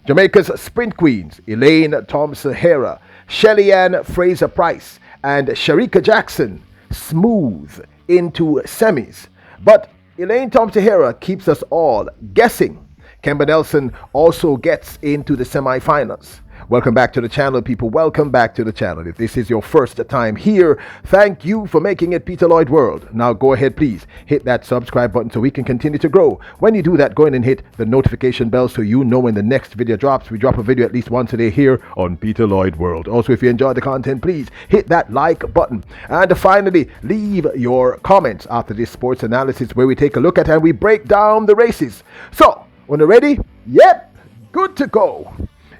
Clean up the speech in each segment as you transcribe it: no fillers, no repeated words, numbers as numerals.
Jamaica's sprint queens, Elaine Thompson-Herah, Shelly-Ann Fraser-Pryce, and Shericka Jackson, smooth into semis. But Elaine Thompson-Herah keeps us all guessing. Kemba Nelson also gets into the semifinals. Welcome back to the channel, people. Welcome back to the channel. If this is your first time here, thank you for making it Peter Lloyd World. Now go ahead, please hit that subscribe button so we can continue to grow. When you do that, go in and hit the notification bell so you know when the next video drops. We drop a video at least once a day here on Peter Lloyd World. Also, if you enjoyed the content, please hit that like button. And finally, leave your comments after this sports analysis where we take a look at and we break down the races. So, when you're ready, yep, good to go.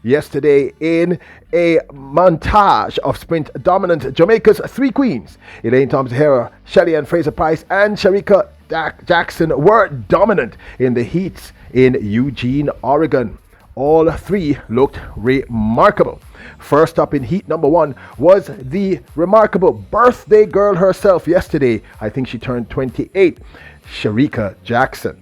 Yesterday, in a montage of sprint dominant, Jamaica's three queens, Elaine Thompson-Herah, Shelly-Ann Fraser-Pryce, and Shericka Jackson, were dominant in the heats in Eugene, Oregon. All three looked remarkable. First up in heat number one was the remarkable birthday girl herself yesterday. I think she turned 28, Shericka Jackson.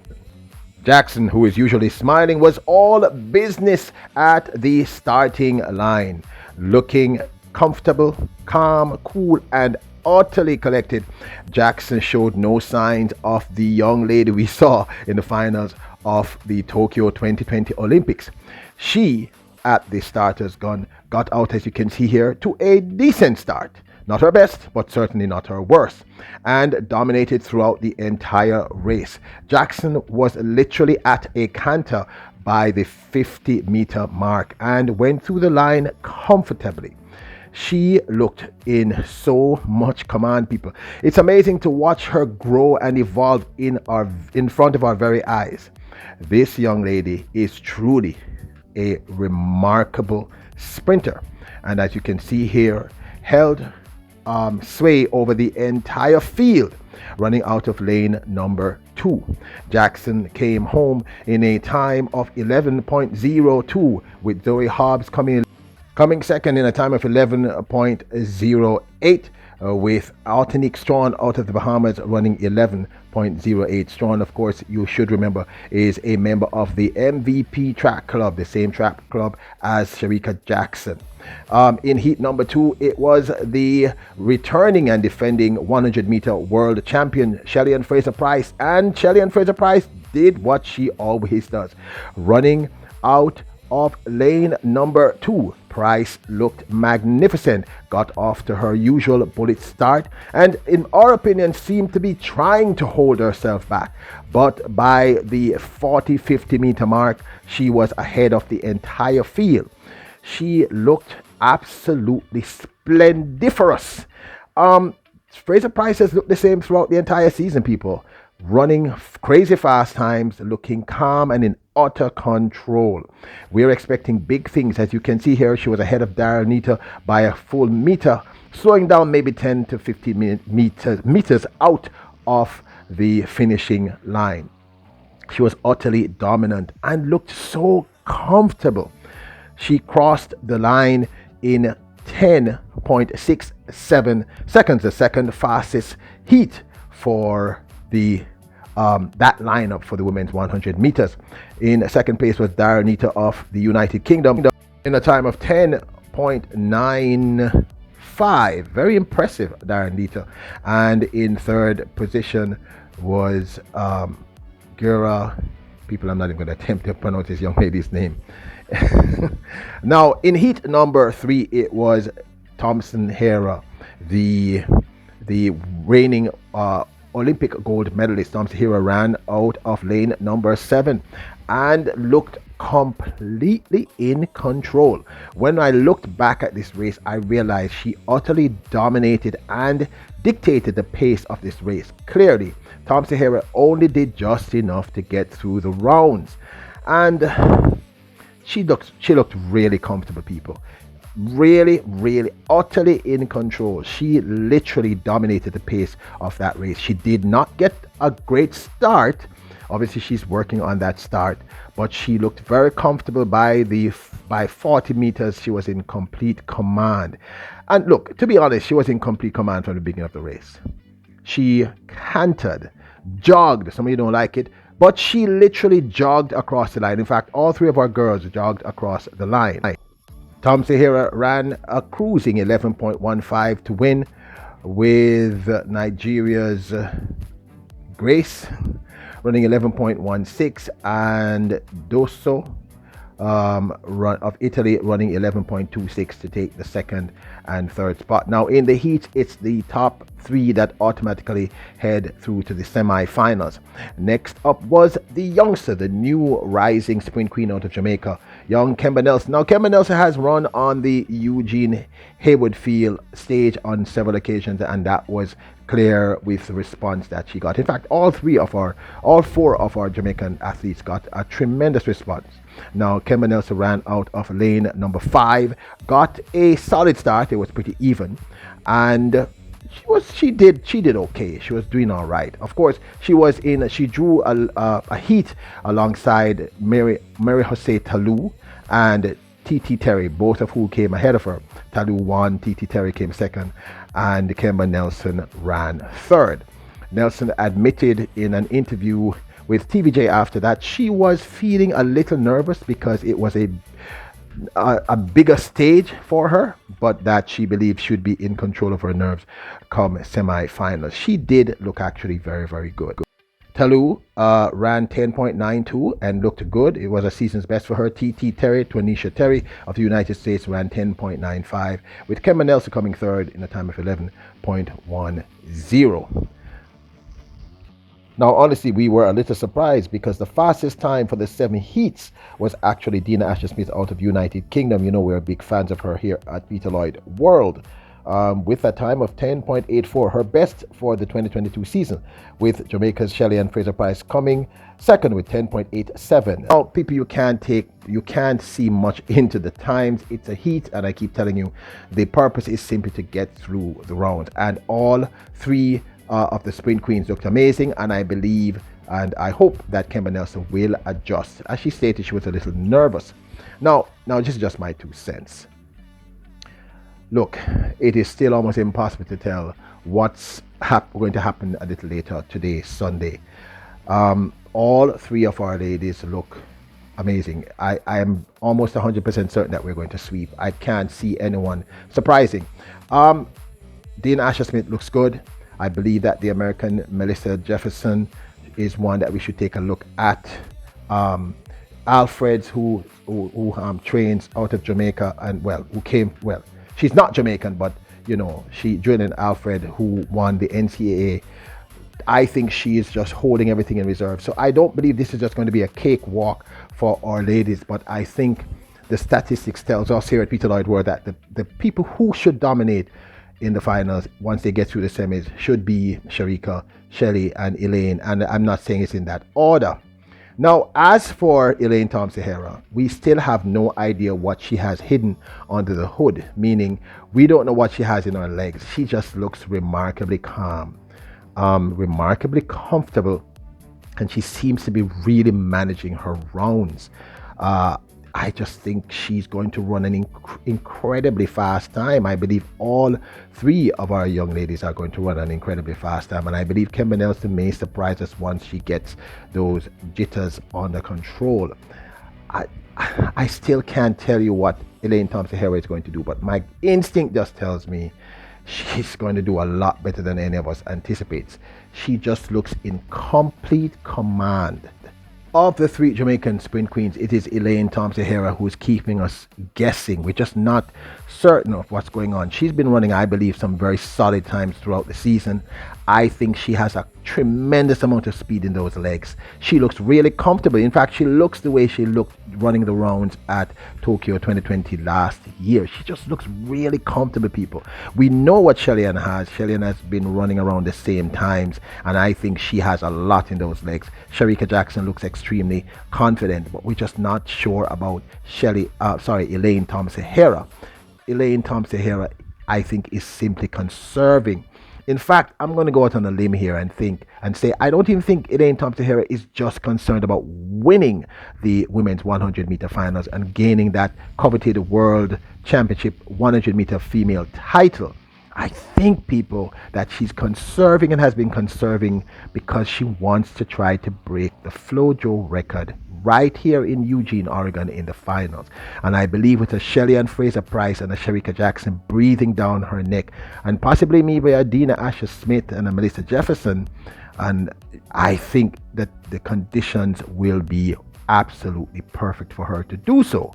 Jackson, who is usually smiling, was all business at the starting line. Looking comfortable, calm, cool, and utterly collected, Jackson showed no signs of the young lady we saw in the finals of the Tokyo 2020 Olympics. She, at the starter's gun, got out, as you can see here, to a decent start. Not her best, but certainly not her worst, and dominated throughout the entire race. Jackson was literally at a canter by the 50-meter mark and went through the line comfortably. She looked in so much command, people. It's amazing to watch her grow and evolve in front of our very eyes. This young lady is truly a remarkable sprinter, and as you can see here, held sway over the entire field, running out of lane number 2. Jackson came home in a time of 11.02, with Zoe Hobbs coming second in a time of 11.08, with Altanique Strawn out of the Bahamas running 11.08. Strawn, of course, you should remember, is a member of the MVP track club, the same track club as Shericka Jackson. In heat number 2, it was the returning and defending 100-meter world champion Shelly-Ann Fraser-Pryce, and Shelly-Ann Fraser-Pryce did what she always does, running out of lane number 2. Price looked magnificent, got off to her usual bullet start, and in our opinion seemed to be trying to hold herself back, but by the 40-50 meter mark she was ahead of the entire field. She looked absolutely splendiferous. Fraser-Pryce has looked the same throughout the entire season, people. Running crazy fast times, looking calm and in utter control. We're expecting big things. As you can see here, she was ahead of Darrenita by a full meter, slowing down maybe 10 to 15 meters out of the finishing line. She was utterly dominant and looked so comfortable. She crossed the line in 10.67 seconds, the second fastest heat for the that lineup for the women's 100 meters. In second place was Darrenita of the United Kingdom in a time of 10.95. Very impressive, Darrenita. And in third position was Gura. People, I'm not even going to attempt to pronounce this young lady's name. Now, in heat number 3, it was Thompson-Herah, the reigning Olympic gold medalist. Thompson-Herah ran out of lane number 7 and looked completely in control. When I looked back at this race, I realized she utterly dominated and dictated the pace of this race. Clearly, Thompson-Herah only did just enough to get through the rounds, and she looked really comfortable, people. Really utterly in control. She literally dominated the pace of that race. She did not get a great start. Obviously she's working on that start, but she looked very comfortable. By 40 meters she was in complete command. And look, to be honest, she was in complete command from the beginning of the race. She cantered, jogged, some of you don't like it, but she literally jogged across the line. In fact, all three of our girls jogged across the line. Thompson-Herah ran a cruising 11.15 to win, with Nigeria's Grace running 11.16 and Dosso of Italy running 11.26 to take the second and third spot. Now in the heat, it's the top three that automatically head through to the semi-finals. Next up was the youngster, the new rising sprint queen out of Jamaica, young Kemba Nelson. Now Kemba Nelson has run on the Eugene Hayward Field stage on several occasions, and that was clear with the response that she got. In fact, all four of our Jamaican athletes got a tremendous response. Now Kemba Nelson ran out of lane number 5, got a solid start. It was pretty even, and she did okay. She was doing all right. Of course, she drew a heat alongside Mary Jose Talou and TT Terry, both of who came ahead of her. Talou won, TT Terry came second, and Kemba Nelson ran third. Nelson admitted in an interview with TVJ after that she was feeling a little nervous because it was a bigger stage for her, but that she believes should be in control of her nerves come semi-finals. She did look actually very, very good. Talou ran 10.92 and looked good. It was a season's best for her. TT Terry, Twanisha Terry of the United States, ran 10.95, with Kemba Nelson coming third in a time of 11.10. Now, honestly, we were a little surprised because the fastest time for the 7 heats was actually Dina Asher-Smith out of United Kingdom. You know, we're big fans of her here at Peter Lloyd World. With a time of 10.84, her best for the 2022 season, with Jamaica's Shelly-Ann Fraser-Pryce coming second with 10.87. Now, people, you can't see much into the times. It's a heat, and I keep telling you, the purpose is simply to get through the rounds, and all three of the sprint queens looked amazing, and I believe and I hope that Kemba Nelson will adjust. As she stated, she was a little nervous. Now this is just my 2 cents. Look, it is still almost impossible to tell what's going to happen a little later today, Sunday. All three of our ladies look amazing. I am almost 100% certain that we're going to sweep. I can't see anyone surprising. Dina Asher-Smith looks good. I believe that the American Melissa Jefferson is one that we should take a look at. Alfreds, who trains out of Jamaica, and she's not Jamaican, but you know, she Jordan Alfred, who won the NCAA. I think she is just holding everything in reserve. So I don't believe this is just going to be a cakewalk for our ladies, but I think the statistics tells us here at Peter Lloyd World that the people who should dominate in the finals once they get through the semis should be Shericka, Shelly, and Elaine, and I'm not saying it's in that order. Now, as for Elaine Thompson-Herah, we still have no idea what she has hidden under the hood, meaning we don't know what she has in her legs. She just looks remarkably calm, remarkably comfortable, and she seems to be really managing her rounds. I just think she's going to run an incredibly fast time. I believe all three of our young ladies are going to run an incredibly fast time, and I believe Kemba Nelson may surprise us once she gets those jitters under control. I still can't tell you what Elaine Thompson-Herah is going to do, but my instinct just tells me she's going to do a lot better than any of us anticipates. She just looks in complete command. Of the three Jamaican sprint queens, it is Elaine Thompson-Herah who is keeping us guessing. We're just not certain of what's going on. She's been running, I believe, some very solid times throughout the season. I think she has a tremendous amount of speed in those legs. She looks really comfortable. In fact, she looks the way she looked running the rounds at Tokyo 2020 last year. She just looks really comfortable, people. We know what Shelly-Ann has. Shelly-Ann has been running around the same times, and I think she has a lot in those legs. Shericka Jackson looks extremely confident, but we're just not sure about Elaine Thompson-Herah. Elaine Thompson-Herah, I think, is simply conserving. In fact, I'm going to go out on a limb here and say I don't even think Elaine Thompson-Herah is just concerned about winning the women's 100-meter finals and gaining that coveted world championship 100-meter female title. I think, people, that she's conserving and has been conserving because she wants to try to break the Flojo record right here in Eugene, Oregon in the finals. And I believe with a Shelly-Ann Fraser-Pryce and a Shericka Jackson breathing down her neck, and possibly maybe a Dina Asher-Smith and a Melissa Jefferson, and I think that the conditions will be absolutely perfect for her to do so.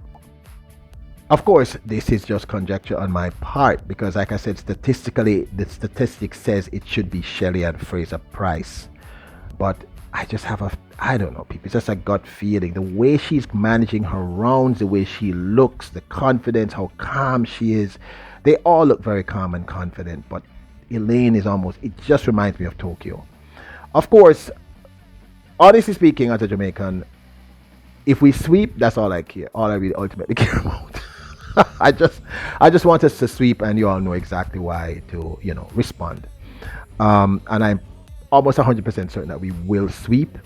Of course, this is just conjecture on my part because, like I said, statistically, the statistic says it should be Shelly-Ann Fraser-Pryce. But I don't know, people. It's just a gut feeling. The way she's managing her rounds, the way she looks, the confidence, how calm she is. They all look very calm and confident. But Elaine is it just reminds me of Tokyo. Of course, honestly speaking, as a Jamaican, if we sweep, that's all I care. All I really ultimately care about. I just want us to sweep, and you all know exactly why to respond. And I'm almost 100% certain that we will sweep.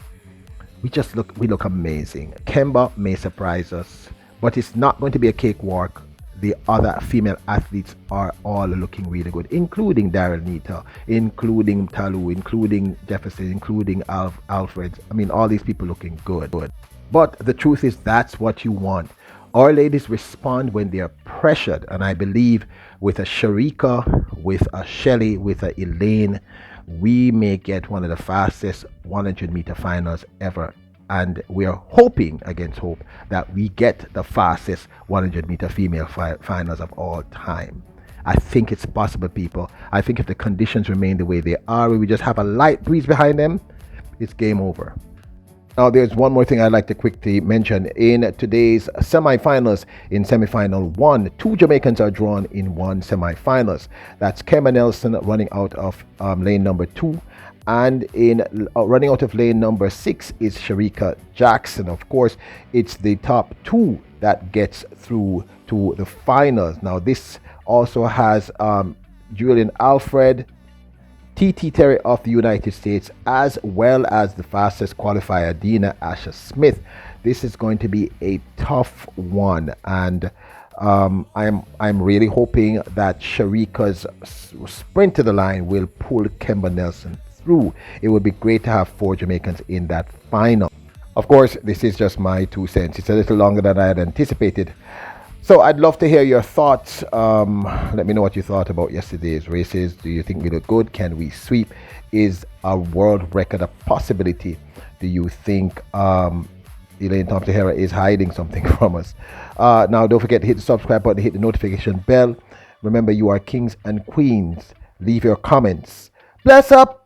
We look amazing. Kemba may surprise us, but it's not going to be a cakewalk. The other female athletes are all looking really good, including Daryl Nita, including Talu, including Jefferson, including Alfred. I mean, all these people looking good. But the truth is, that's what you want. Our ladies respond when they are pressured, and I believe with a Shericka, with a Shelly, with a Elaine, we may get one of the fastest 100-meter finals ever. And we are hoping against hope that we get the fastest 100-meter female finals of all time. I think it's possible, people. I think if the conditions remain the way they are, we just have a light breeze behind them, it's game over. Now, there's one more thing I'd like to quickly mention. In today's semifinals, in semifinal 1, 2 Jamaicans are drawn in one semifinals. That's Kemba Nelson running out of lane number 2. And in running out of lane number 6 is Shericka Jackson. Of course, it's the top 2 that gets through to the finals. Now, this also has Julian Alfred, T.T. Terry of the United States, as well as the fastest qualifier, Dina Asher-Smith. This is going to be a tough one, and I'm really hoping that Shericka's sprint to the line will pull Kemba Nelson through. It would be great to have 4 Jamaicans in that final. Of course, this is just my 2 cents. It's a little longer than I had anticipated. So I'd love to hear your thoughts. Let me know what you thought about yesterday's races. Do you think we look good? Can we sweep? Is a world record a possibility? Do you think Elaine Thompson-Herah is hiding something from us? Now, don't forget to hit the subscribe button, hit the notification bell. Remember, you are kings and queens. Leave your comments. Bless up!